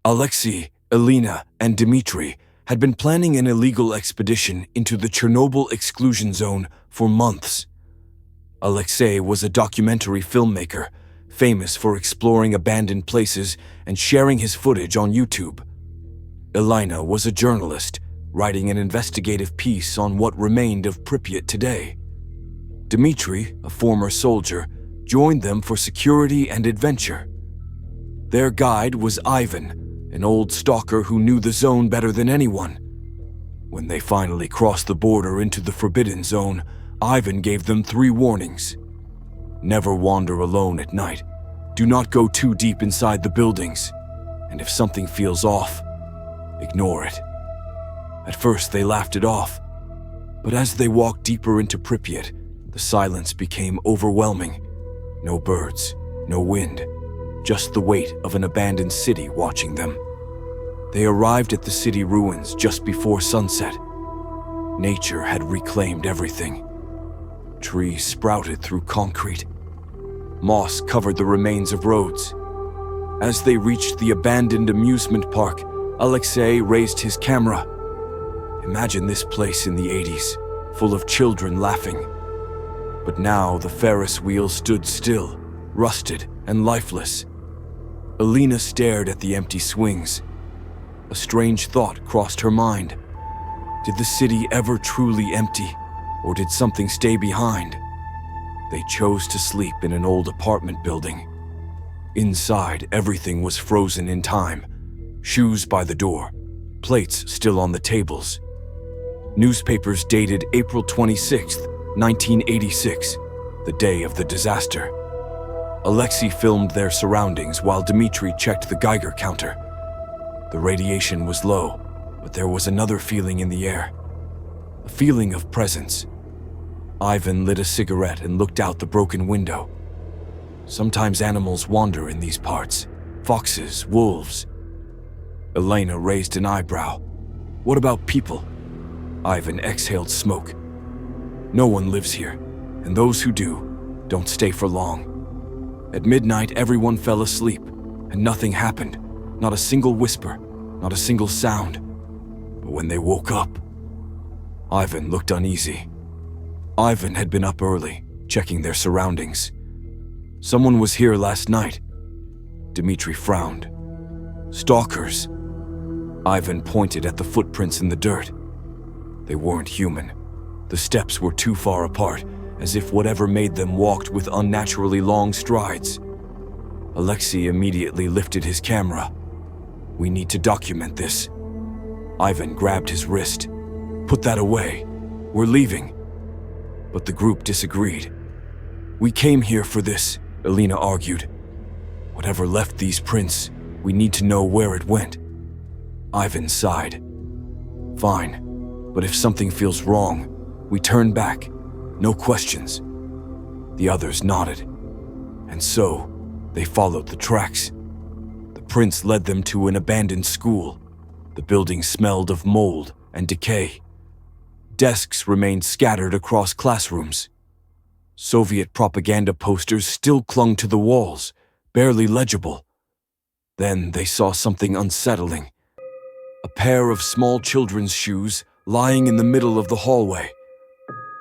Alexei, Elena, and Dmitri had been planning an illegal expedition into the Chernobyl exclusion zone for months. Alexei was a documentary filmmaker, famous for exploring abandoned places and sharing his footage on YouTube. Elena was a journalist, writing an investigative piece on what remained of Pripyat today. Dmitri, a former soldier, joined them for security and adventure. Their guide was Ivan, an old stalker who knew the zone better than anyone. When they finally crossed the border into the Forbidden Zone, Ivan gave them 3 warnings. Never wander alone at night. Do not go too deep inside the buildings. And if something feels off, ignore it. At first they laughed it off, but as they walked deeper into Pripyat, the silence became overwhelming. No birds, no wind, just the weight of an abandoned city watching them. They arrived at the city ruins just before sunset. Nature had reclaimed everything. Trees sprouted through concrete. Moss covered the remains of roads. As they reached the abandoned amusement park, Alexei raised his camera. Imagine this place in the 80s, full of children laughing. But now the Ferris wheel stood still, rusted and lifeless. Elena stared at the empty swings. A strange thought crossed her mind. Did the city ever truly empty, or did something stay behind? They chose to sleep in an old apartment building. Inside, everything was frozen in time. Shoes by the door, plates still on the tables. Newspapers dated April 26, 1986, the day of the disaster. Alexei filmed their surroundings while Dmitri checked the Geiger counter. The radiation was low, but there was another feeling in the air. A feeling of presence. Ivan lit a cigarette and looked out the broken window. Sometimes animals wander in these parts. Foxes, wolves. Elena raised an eyebrow. What about people? Ivan exhaled smoke. No one lives here, and those who do, don't stay for long. At midnight, everyone fell asleep, and nothing happened. Not a single whisper, not a single sound. But when they woke up, Ivan looked uneasy. Ivan had been up early, checking their surroundings. Someone was here last night. Dmitri frowned. Stalkers. Ivan pointed at the footprints in the dirt. They weren't human. The steps were too far apart, as if whatever made them walked with unnaturally long strides. Alexei immediately lifted his camera. We need to document this. Ivan grabbed his wrist. Put that away. We're leaving. But the group disagreed. We came here for this, Elena argued. Whatever left these prints, we need to know where it went. Ivan sighed. Fine, but if something feels wrong, we turn back. No questions. The others nodded. And so, they followed the tracks. The prints led them to an abandoned school. The building smelled of mold and decay. Desks remained scattered across classrooms. Soviet propaganda posters still clung to the walls, barely legible. Then they saw something unsettling. A pair of small children's shoes lying in the middle of the hallway.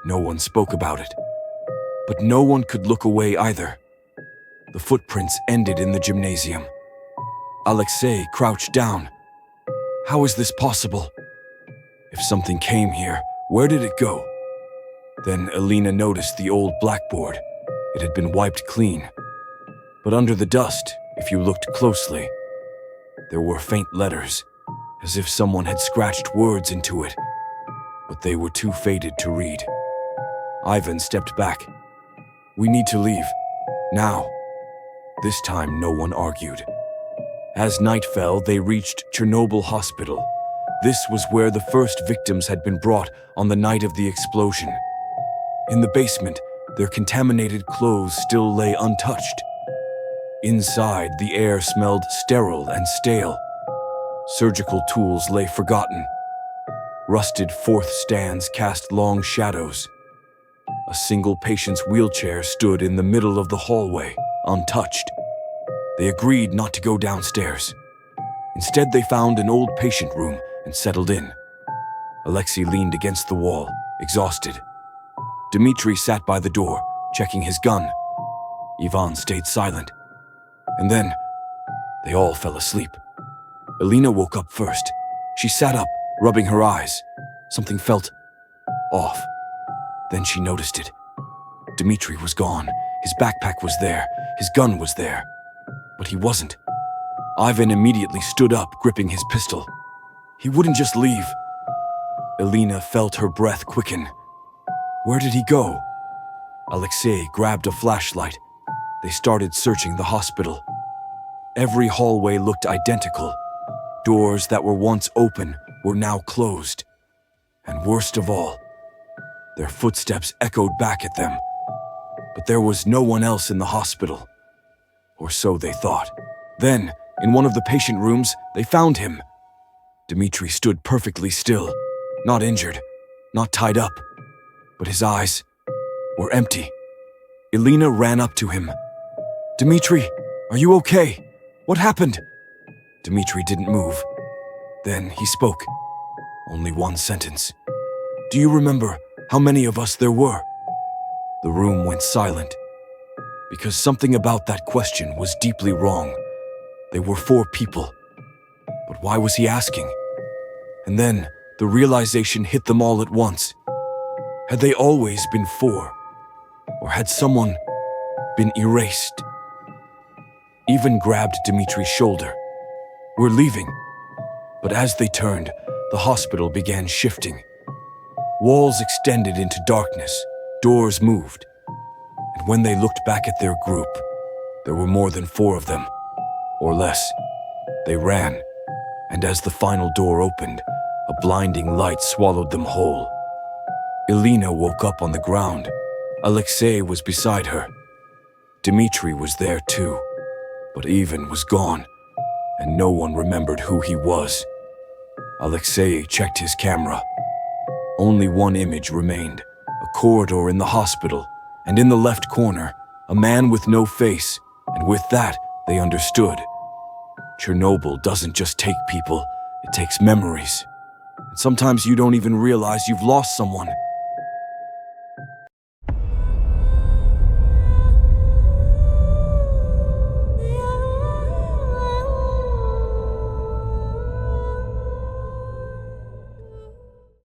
No one spoke about it. But no one could look away either. The footprints ended in the gymnasium. Alexei crouched down. How is this possible? If something came here, where did it go? Then Elena noticed the old blackboard. It had been wiped clean. But under the dust, if you looked closely, there were faint letters, as if someone had scratched words into it. But they were too faded to read. Ivan stepped back. We need to leave. Now. This time no one argued. As night fell, they reached Chernobyl Hospital. This was where the first victims had been brought on the night of the explosion. In the basement, their contaminated clothes still lay untouched. Inside, the air smelled sterile and stale. Surgical tools lay forgotten. Rusted fourth stands cast long shadows. A single patient's wheelchair stood in the middle of the hallway, untouched. They agreed not to go downstairs. Instead, they found an old patient room and settled in. Alexei leaned against the wall, exhausted. Dmitri sat by the door, checking his gun. Ivan stayed silent. And then, they all fell asleep. Elena woke up first. She sat up, rubbing her eyes. Something felt off. Then she noticed it. Dmitri was gone. His backpack was there. His gun was there. But he wasn't. Ivan immediately stood up, gripping his pistol. He wouldn't just leave. Elena felt her breath quicken. Where did he go? Alexei grabbed a flashlight. They started searching the hospital. Every hallway looked identical. Doors that were once open were now closed. And worst of all, their footsteps echoed back at them. But there was no one else in the hospital. Or so they thought. Then, in one of the patient rooms, they found him. Dmitri stood perfectly still, not injured, not tied up, but his eyes were empty. Elena ran up to him. Dmitri, are you okay? What happened? Dmitri didn't move. Then he spoke. Only one sentence. Do you remember how many of us there were? The room went silent, because something about that question was deeply wrong. They were 4 people. But why was he asking? And then the realization hit them all at once. Had they always been 4? Or had someone been erased? Ivan grabbed Dmitri's shoulder. We're leaving. But as they turned, the hospital began shifting. Walls extended into darkness. Doors moved. And when they looked back at their group, there were more than 4 of them. Or less. They ran. And as the final door opened, a blinding light swallowed them whole. Elena woke up on the ground. Alexei was beside her. Dmitri was there too. But Ivan was gone, and no one remembered who he was. Alexei checked his camera. Only one image remained, a corridor in the hospital, and in the left corner, a man with no face, and with that, they understood. Chernobyl doesn't just take people, it takes memories. And sometimes you don't even realize you've lost someone